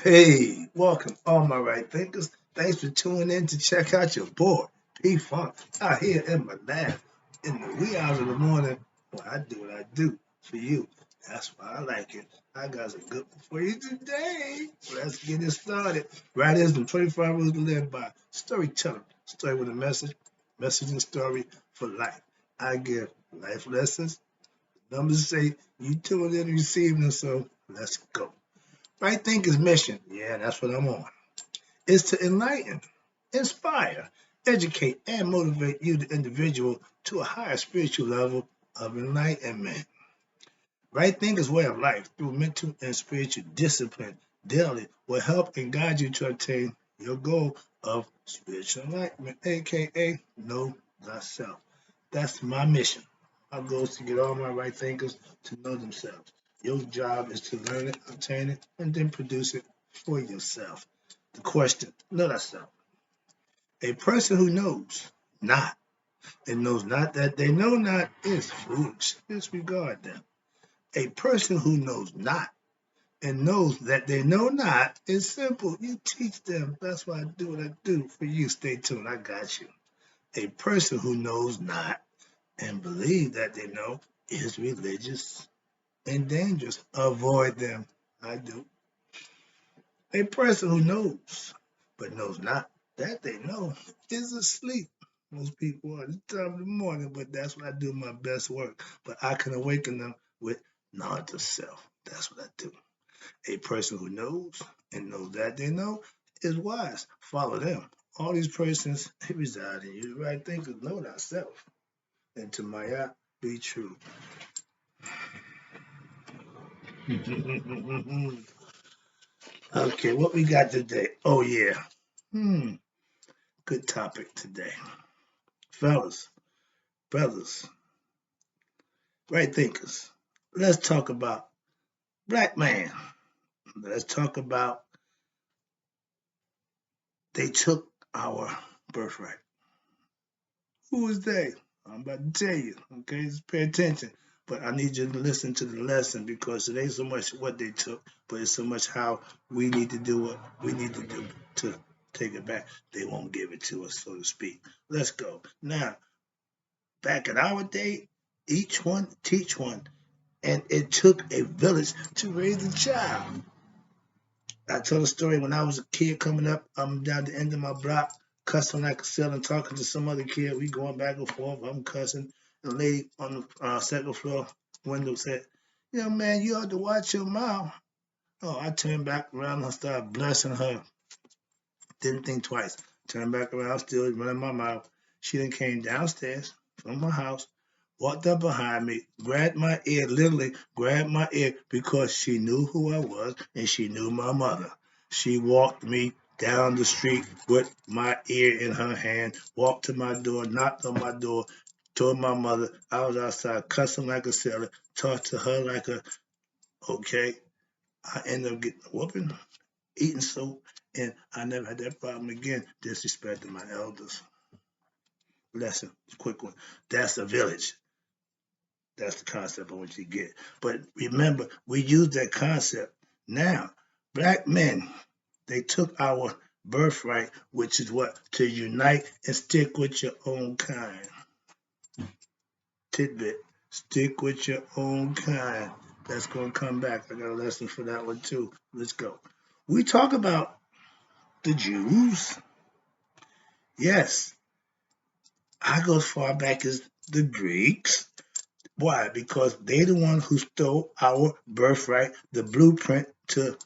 Hey, welcome, all my right thinkers. Thanks for tuning in to check out your boy, P Funk, out here in my lab in the wee hours of the morning. Well, I do what I do for you. That's why I like it. I got some good one for you today. Let's get it started. Right is the 25 rules to live by. Storytelling. Story with a message and story for life. I give life lessons. Numbers say you tune in and receive them, so let's go. Right thinkers mission, yeah, that's what I'm on, is to enlighten, inspire, educate, and motivate you, the individual, to a higher spiritual level of enlightenment. Right thinkers way of life through mental and spiritual discipline daily will help and guide you to attain your goal of spiritual enlightenment, aka know thyself. That's my mission. My goal is to get all my right thinkers to know themselves. Your job is to learn it, obtain it, and then produce it for yourself. The question, know thyself. A person who knows not and knows not that they know not is foolish. Disregard them. A person who knows not and knows that they know not is simple. You teach them. That's why I do what I do for you. Stay tuned. I got you. A person who knows not and believes that they know is religious and dangerous. Avoid them. I do. A person who knows but knows not that they know is asleep. Most people are this time of the morning, but that's when I do my best work. But I can awaken them with knowledge of self. That's what I do. A person who knows and knows that they know is wise. Follow them. All these persons they reside in you. Right thinkers know thyself. And to my eye, be true. Okay, what we got today? Oh yeah. Good topic today. Fellas, brothers, right thinkers. Let's talk about black man. Let's talk about they took our birthright. Who is they? I'm about to tell you. Okay, just pay attention. But I need you to listen to the lesson because it ain't so much what they took, but it's so much how we need to do what we need to do to take it back. They won't give it to us, so to speak. Let's go. Now, back in our day, each one teach one. And it took a village to raise a child. I told a story when I was a kid coming up. I'm down the end of my block, cussing like a sailor and talking to some other kid. We going back and forth. I'm cussing. The lady on the second floor window said, "Yeah, man, you ought to watch your mouth." Oh, I turned back around and started blessing her. Didn't think twice. Turned back around, still running my mouth. She then came downstairs from my house, walked up behind me, grabbed my ear, literally grabbed my ear because she knew who I was and she knew my mother. She walked me down the street with my ear in her hand, walked to my door, knocked on my door, told my mother I was outside cussing like a sailor, talked to her like a, okay. I ended up getting a whooping, eating soap, and I never had that problem again, disrespecting my elders. Lesson, quick one. That's a village. That's the concept of what you get. But remember, we use that concept. Now, black men, they took our birthright, which is what? To unite and stick with your own kind. Tidbit. Stick with your own kind. That's going to come back. I got a lesson for that one too. Let's go. We talk about the Jews. Yes, I go as far back as the Greeks. Why? Because they the one who stole our birthright, the blueprint to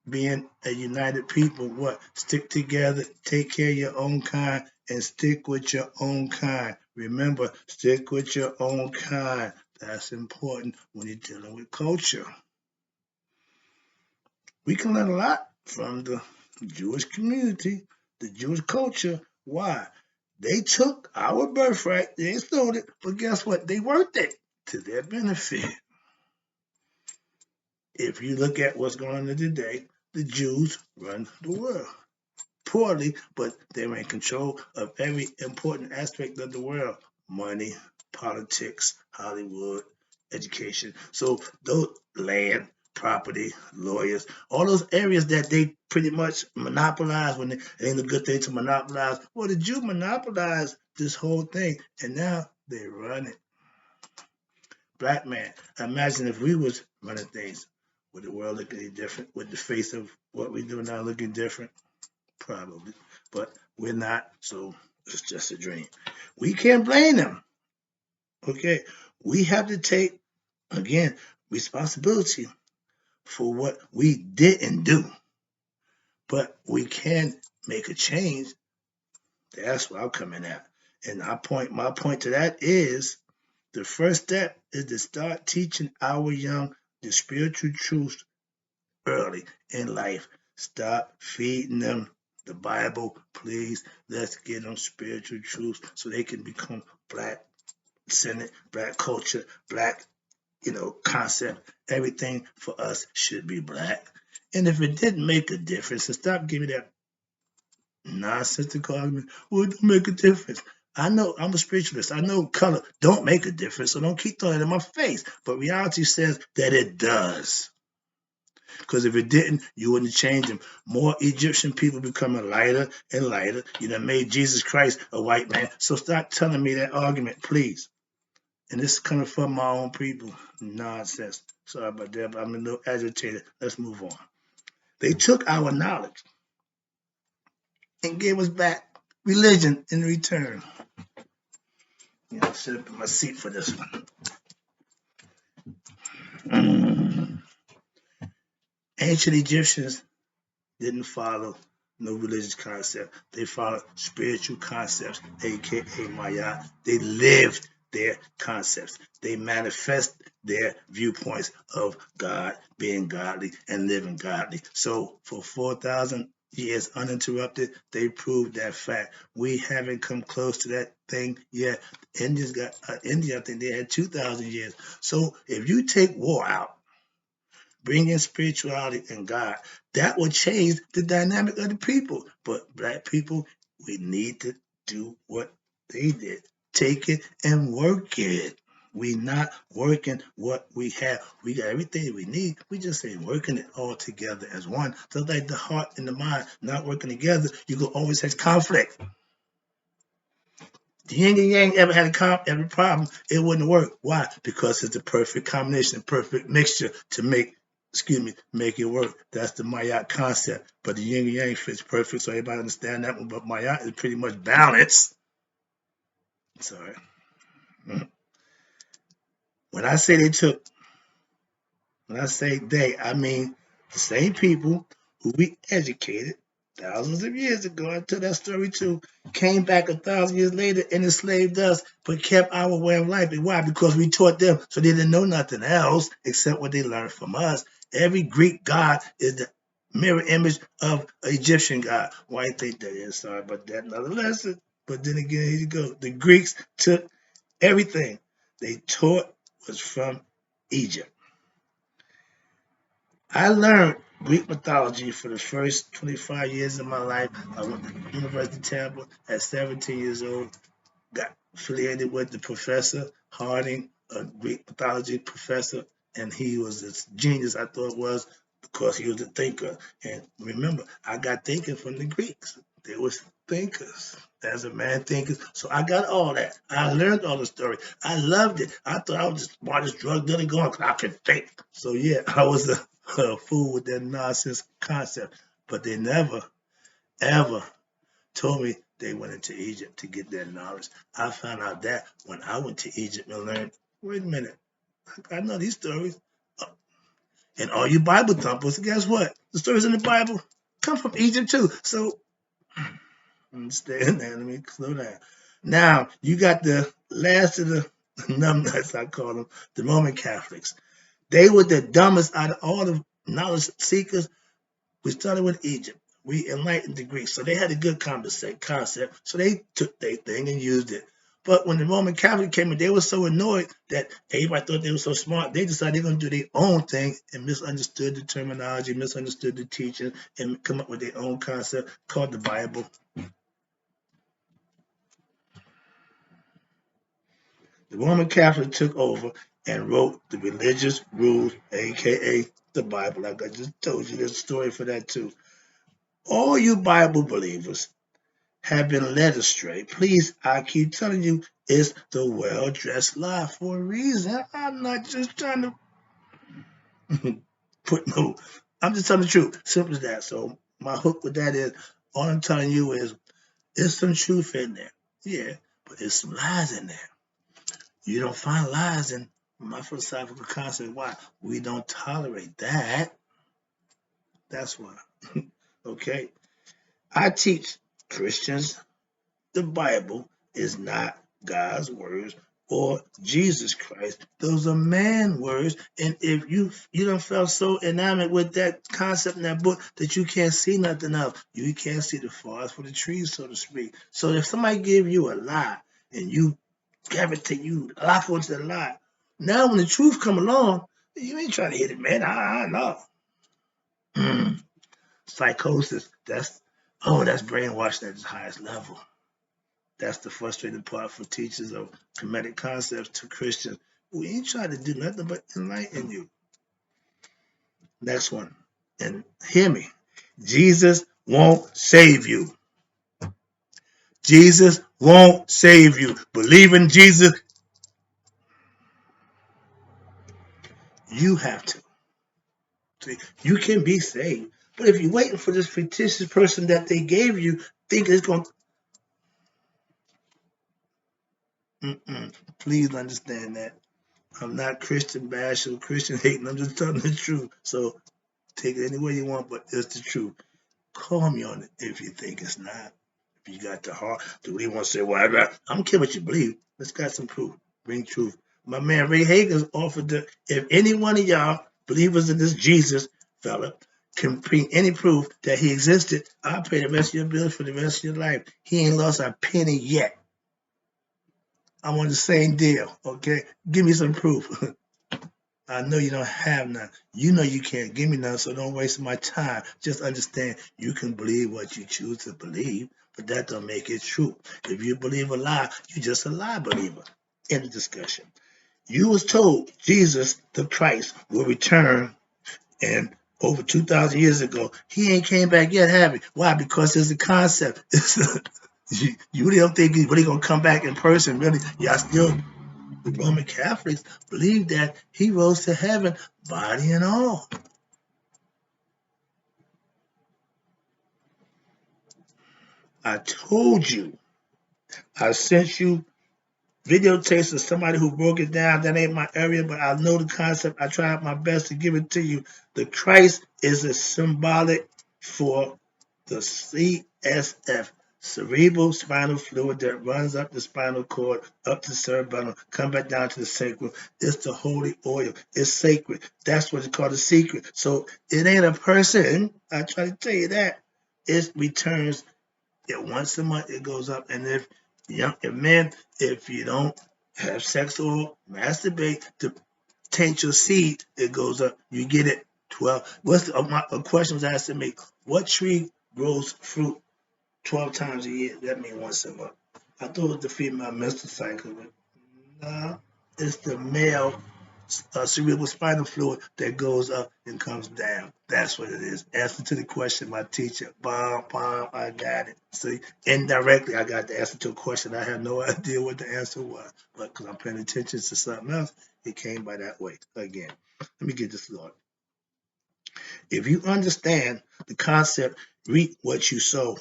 being a united people. What? Stick together, take care of your own kind, and stick with your own kind. Remember, stick with your own kind. That's important when you're dealing with culture. We can learn a lot from the Jewish community, the Jewish culture. Why? They took our birthright, they stole it, but guess what? They worked it to their benefit. If you look at what's going on today, the Jews run the world poorly, but they're in control of every important aspect of the world: money, politics, Hollywood, education. So those land, property, lawyers, all those areas that they pretty much monopolize when it ain't a good thing to monopolize. Well, the Jew monopolized this whole thing, and now they run it. Black man, imagine if we was running things. Would the world look any different? Would the face of what we do now looking different? Probably. But we're not, so it's just a dream. We can't blame them. Okay. We have to take, again, responsibility for what we didn't do. But we can make a change. That's what I'm coming at. And my point to that is the first step is to start teaching our young the spiritual truths early in life. Stop feeding them the Bible, please. Let's get them spiritual truths so they can become black centered, black culture, black, concept. Everything for us should be black. And if it didn't make a difference, then stop giving that nonsensical argument. Well, it don't make a difference. I know I'm a spiritualist. I know color don't make a difference, so don't keep throwing it in my face. But reality says that it does. Because if it didn't, you wouldn't change them. More Egyptian people becoming lighter and lighter. You done made Jesus Christ a white man. So stop telling me that argument, please. And this is coming from my own people. Nonsense. Sorry about that, but I'm a little agitated. Let's move on. They took our knowledge and gave us back religion in return. I should have put my seat for this one. Ancient Egyptians didn't follow no religious concept. They followed spiritual concepts, aka Maya. They lived their concepts. They manifest their viewpoints of God being godly and living godly. So for 4,000 years uninterrupted, they proved that fact. We haven't come close to that thing yet. India, I think they had 2,000 years. So if you take war out, bring in spirituality and God, that will change the dynamic of the people. But black people, we need to do what they did. Take it and work it. We not working what we have. We got everything we need. We just ain't working it all together as one. So like the heart and the mind not working together, you can always have conflict. The yin and yang ever had every problem, it wouldn't work. Why? Because it's the perfect combination, perfect mixture to make it work. That's the Maya concept. But the yin and yang fits perfect, so everybody understand that one. But Maya is pretty much balanced. Sorry. When I say they, I mean the same people who we educated thousands of years ago. I tell that story too. Came back 1,000 years later and enslaved us, but kept our way of life. And why? Because we taught them, so they didn't know nothing else except what they learned from us. Every Greek god is the mirror image of an Egyptian god. Why you think that is? Sorry about that. Another lesson. But then again, here you go. The Greeks took everything they taught was from Egypt. I learned Greek mythology for the first 25 years of my life. I went to University of Tampa at 17 years old, got affiliated with the professor, Harding, a Greek mythology professor, and he was this genius, I thought it was, because he was a thinker. And remember, I got thinking from the Greeks. They was thinkers. As a man thinkers. So I got all that. I learned all the story. I loved it. I thought I was the smartest drug dealer going because I could think. So yeah, I was a fool with that nonsense concept. But they never, ever told me they went into Egypt to get that knowledge. I found out that when I went to Egypt and learned, wait a minute, I know these stories. And all you Bible thumpers, guess what? The stories in the Bible come from Egypt too. So understand that. Let me slow down. Now, you got the last of the numbnuts, I call them, the Roman Catholics. They were the dumbest out of all the knowledge seekers. We started with Egypt. We enlightened the Greeks. So they had a good concept. So they took their thing and used it. But when the Roman Catholic came in, they were so annoyed that everybody thought they were so smart. They decided they're going to do their own thing and misunderstood the terminology, misunderstood the teaching, and come up with their own concept called the Bible. The Roman Catholic took over and wrote the religious rules, aka the Bible, like I just told you, there's a story for that too. All you Bible believers have been led astray. Please, I keep telling you, it's the well-dressed lie for a reason. I'm not just trying to put no, I'm just telling the truth. Simple as that. So my hook with that is, all I'm telling you is, there's some truth in there. Yeah, but there's some lies in there. You don't find lies in my philosophical concept. Why? We don't tolerate that. That's why. Okay. I teach Christians the Bible is not God's words or Jesus Christ. Those are man words. And if you don't felt so enamored with that concept in that book that you can't see nothing else, you can't see the forest for the trees, so to speak. So if somebody give you a lie and you gravitate, you lock onto the lie, now when the truth come along, you ain't trying to hit it, man. I know. Psychosis. That's brainwashing at its highest level. That's the frustrating part for teachers of Kemetic concepts to Christians. We ain't trying to do nothing but enlighten you. Next one. And hear me. Jesus won't save you. Jesus won't save you. Believe in Jesus. You have to. See, you can be saved. But if you're waiting for this fictitious person that they gave you, think it's going to... Please understand that. I'm not Christian bashing or Christian hating. I'm just telling the truth. So take it any way you want, but it's the truth. Call me on it if you think it's not. If you got the heart, do we want to say, well, I don't care what you believe. Let's got some proof. Bring truth. My man Ray Hager's offered to, if any one of y'all believers in this Jesus fella can bring any proof that he existed, I'll pay the rest of your bills for the rest of your life. He ain't lost a penny yet. I'm on the same deal, okay? Give me some proof. I know you don't have none. You know you can't give me none, so don't waste my time. Just understand you can believe what you choose to believe, but that don't make it true. If you believe a lie, you're just a lie believer. End of discussion. You was told Jesus the Christ will return, and over 2,000 years ago, he ain't came back yet, have he? Why? Because it's a concept. You really don't think he's really gonna come back in person, really? Y'all still, the Roman Catholics believe that he rose to heaven, body and all. I told you. I sent you videotapes of somebody who broke it down. That ain't my area, but I know the concept. I tried my best to give it to you. The Christ is a symbolic for the CSF, cerebral spinal fluid that runs up the spinal cord, up the cerebellum, come back down to the sacrum. It's the holy oil. It's sacred. That's what it's called, a secret. So it ain't a person. I try to tell you that. It returns once a month. It goes up. And if you don't have sex or masturbate to taint your seed, it goes up. You get it 12. A question was asked to me, what tree grows fruit 12 times a year? That means once a month. I thought it was the female menstrual cycle, but no, it's the male cerebral spinal fluid that goes up and comes down. That's what it is. Answer to the question, my teacher. Bom, bom, I got it. See, indirectly, I got the answer to a question. I had no idea what the answer was, but because I'm paying attention to something else, it came by that way. Again, let me get this thought. If you understand the concept, reap what you sow,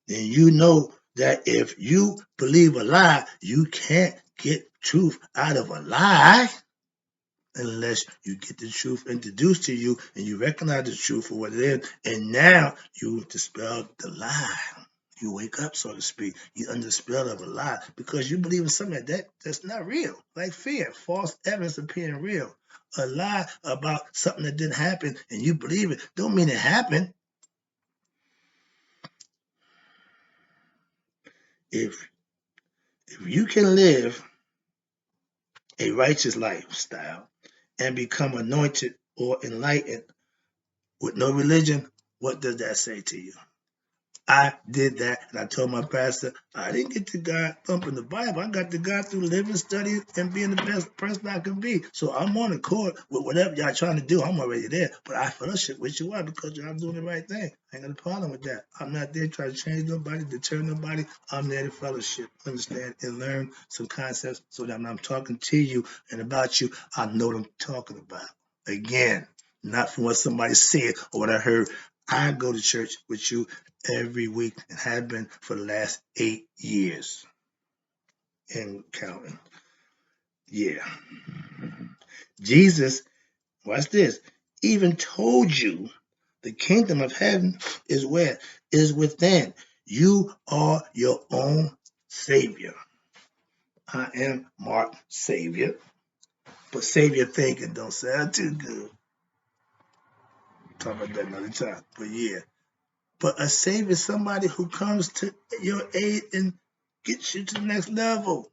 then you know that if you believe a lie, you can't get truth out of a lie unless you get the truth introduced to you and you recognize the truth for what it is. And now you dispel the lie. You wake up, so to speak. You under the spell of a lie because you believe in something that's not real, like fear, false evidence appearing real. A lie about something that didn't happen and you believe it don't mean it happened. If you can live a righteous lifestyle and become anointed or enlightened with no religion, what does that say to you? I did that, and I told my pastor, I didn't get to God thumping the Bible. I got to God through living, studying, and being the best person I can be. So I'm on the court with whatever y'all trying to do. I'm already there. But I fellowship with you. Why? Because y'all doing the right thing. I ain't got a problem with that. I'm not there trying to change nobody, deter nobody. I'm there to fellowship, understand, and learn some concepts so that when I'm talking to you and about you, I know what I'm talking about. Again, not from what somebody said or what I heard. I go to church with you every week and have been for the last 8 years and counting. Yeah. Jesus, watch this, even told you the kingdom of heaven is where? Is within. You are your own savior. I am Mark Savior, but Savior thinking don't sound too good. Talk about that another time. But yeah. But a savior is somebody who comes to your aid and gets you to the next level.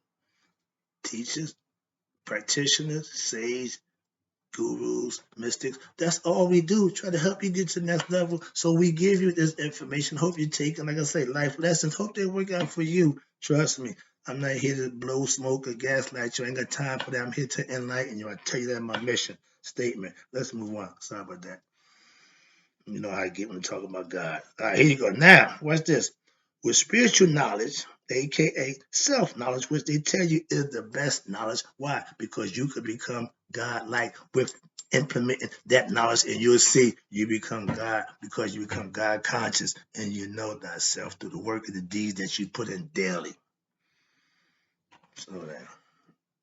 Teachers, practitioners, sage, gurus, mystics. That's all we do. Try to help you get to the next level. So we give you this information. Hope you take it. Like I say, life lessons. Hope they work out for you. Trust me. I'm not here to blow smoke or gaslight you. I ain't got time for that. I'm here to enlighten you. I tell you that in my mission statement. Let's move on. Sorry about that. You know how I get when we talk about God. All right, here you go. Now, watch this. With spiritual knowledge, aka self-knowledge, which they tell you is the best knowledge. Why? Because you could become God-like with implementing that knowledge, and you'll see you become God because you become God conscious and you know thyself through the work and the deeds that you put in daily. Slow down.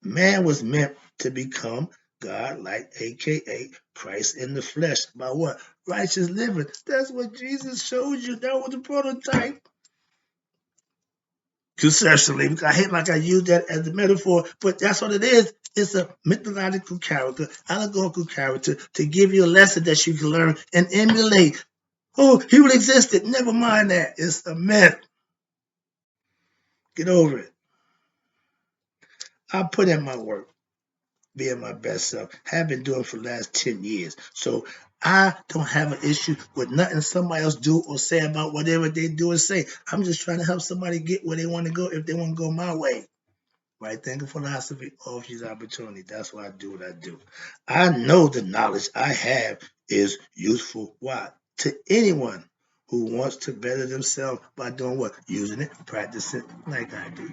Man was meant to become God, like aka Christ in the flesh. By what? Righteous living. That's what Jesus showed you. That was the prototype. Conceptually, I hate like I use that as a metaphor, but that's what it is. It's a mythological character, allegorical character to give you a lesson that you can learn and emulate. Oh, he really existed. Never mind that. It's a myth. Get over it. I put in my work. Being my best self. Have been doing for the last 10 years. So I don't have an issue with nothing somebody else do or say about whatever they do or say. I'm just trying to help somebody get where they want to go if they want to go my way. Right? Thinking philosophy offers opportunity. That's why I do what I do. I know the knowledge I have is useful. Why? To anyone who wants to better themselves by doing what? Using it, practicing like I do.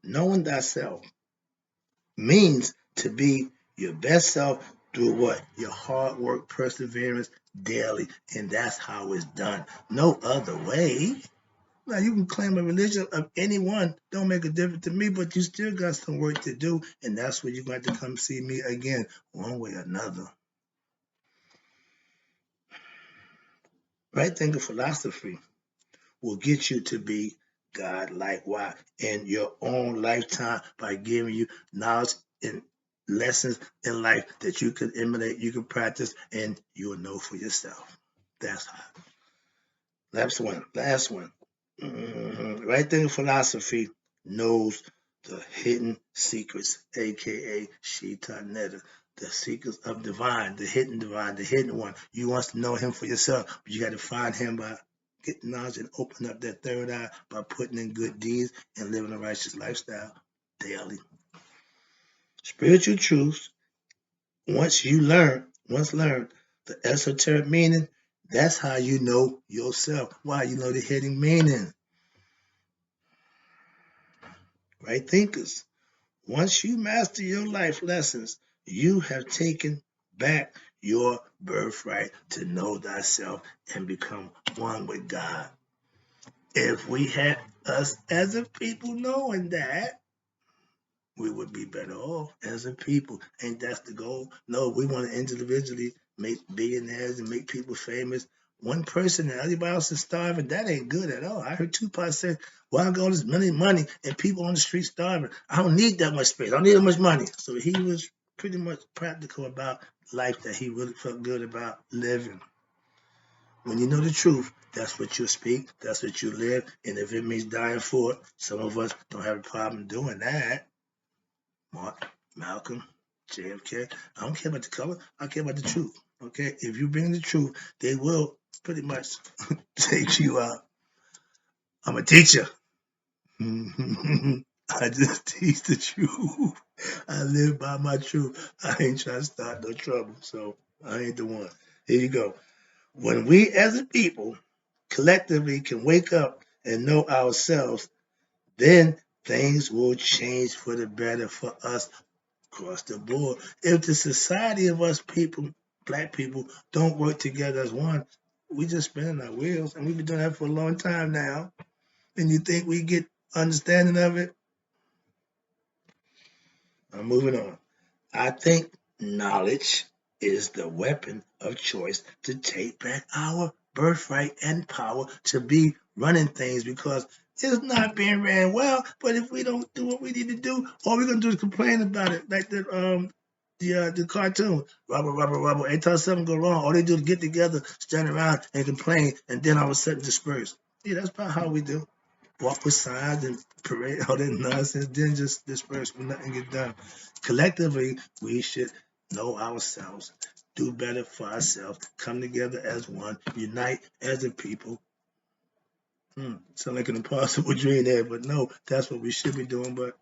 Knowing thyself means to be your best self through what? Your hard work, perseverance daily. And that's how it's done. No other way. Now, you can claim a religion of anyone. Don't make a difference to me, but you still got some work to do. And that's where you're going to come see me again, one way or another. Right thinking philosophy will get you to be God like. Why? In your own lifetime by giving you knowledge and lessons in life that you can emulate, you can practice, and you'll know for yourself. That's how. Last one. Right thinking philosophy knows the hidden secrets, aka Shita Netta, the secrets of divine, the hidden one. You want to know him for yourself, but you got to find him by getting knowledge and open up that third eye by putting in good deeds and living a righteous lifestyle daily. Spiritual truths, once learned the esoteric meaning, that's how you know yourself. Why? You know the hidden meaning. Right thinkers. Once you master your life lessons, you have taken back your birthright to know thyself and become one with God. If we had us as a people knowing that, we would be better off as a people. Ain't that the goal? No, we want to individually make billionaires and make people famous. One person and everybody else is starving. That ain't good at all. I heard Tupac say, well, I got all this money and people on the street starving. I don't need that much space. I don't need that much money. So he was pretty much practical about life that he really felt good about living. When you know the truth, that's what you speak, that's what you live. And if it means dying for it, some of us don't have a problem doing that. Mark, Malcolm, JFK, I don't care about the color. I care about the truth. Okay, if you bring the truth, they will pretty much take you out. I'm a teacher. I just teach the truth. I live by my truth. I ain't trying to start no trouble, so I ain't the one. Here you go. When we as a people collectively can wake up and know ourselves, then things will change for the better for us across the board. If the society of us people, black people, don't work together as one, we just spinning our wheels, and we've been doing that for a long time now. And you think we get understanding of it? I'm moving on. I think knowledge is the weapon of choice to take back our birthright and power to be running things because it's not being ran well. But if we don't do what we need to do, all we're gonna do is complain about it, like the cartoon, rubber. Every time something go wrong, all they do is get together, stand around, and complain, and then all of a sudden disperse. Yeah, that's about how we do. Walk with signs and parade all that nonsense, then just disperse when nothing get done. Collectively, we should know ourselves, do better for ourselves, come together as one, unite as a people. Sound like an impossible dream there, but no, that's what we should be doing. But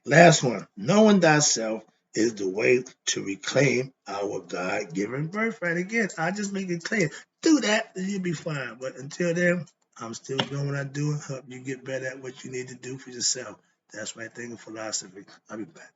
last one, knowing thyself is the way to reclaim our God-given birthright. Again, I just make it clear. Do that, and you'll be fine. But until then, I'm still doing what I do and help you get better at what you need to do for yourself. That's my thing of philosophy. I'll be back.